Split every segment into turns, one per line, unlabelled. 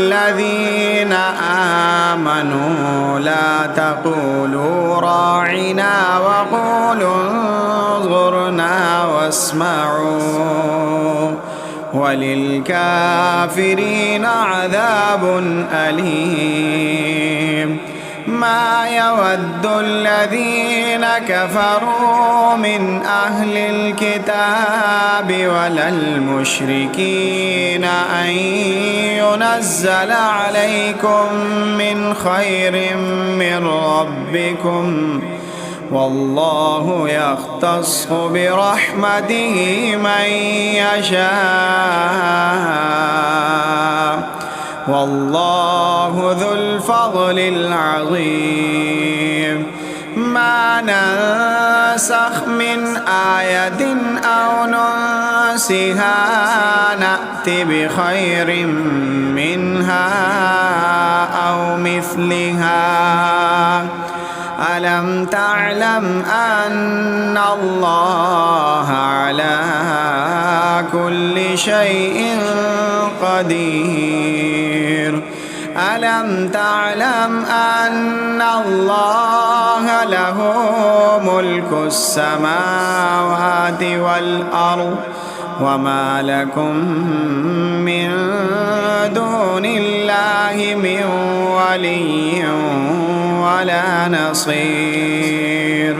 الذين آمنوا لا تقولوا راعنا وقولوا انظرنا واسمعوا وللكافرين عذاب أليم. ما يود الذين كفروا من أهل الكتاب ولا المشركين أن ينزل عليكم من خير من ربكم والله يختص برحمته من يشاء والله ذو الفضل العظيم. ما ننسخ من آية أو ننسها نأت بخير منها أو مثلها. ألم تعلم أن الله على كل شيء قدير؟ ألم تعلم أن الله له ملك السماوات والأرض وما لكم من دون الله من ولي ولا نصير.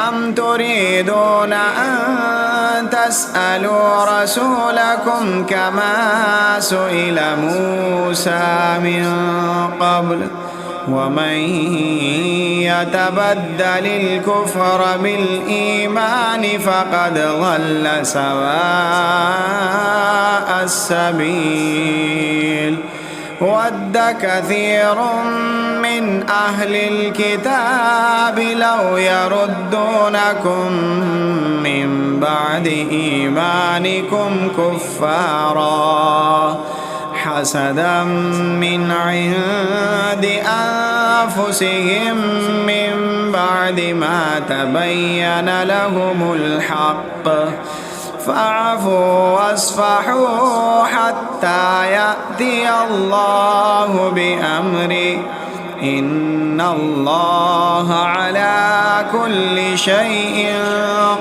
أم تريدون أن تسألوا رسولكم كما سئل موسى من قبل ومن يتبدل الكفر بالإيمان فقد ضل سواء السبيل. ود كثير من أهل الكتاب لو يردونكم من بعد إيمانكم كفارا حسدا من عند أنفسهم من بعد ما تبين لهم الحق فاعفوا واصفحوا حتى يأتي الله بأمره إن الله على كل شيء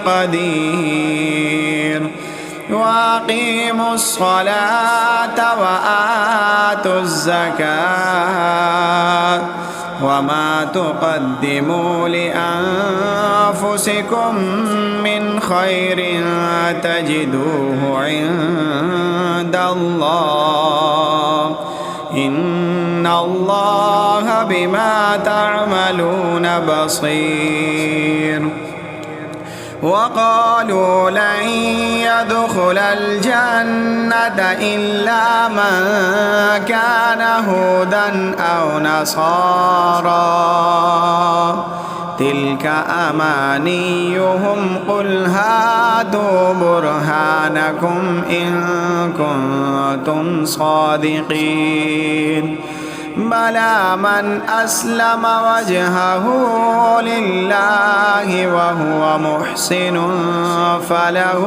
قدير. وأقيموا الصلاة وآتوا الزكاة وما تقدموا لأنفسكم من خير تجدوه عند الله إن الله بما تعملون بصير. وقالوا لن يدخل الجنة إلا من كان هودا أو نصارى تلك أمانيهم قل هاتوا برهانكم إن كنتم صادقين. بلى من أسلم وجهه لله وهو محسن فله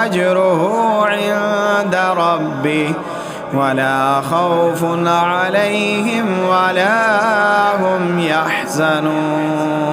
أجره عند ربه ولا خوف عليهم ولا هم يحزنون.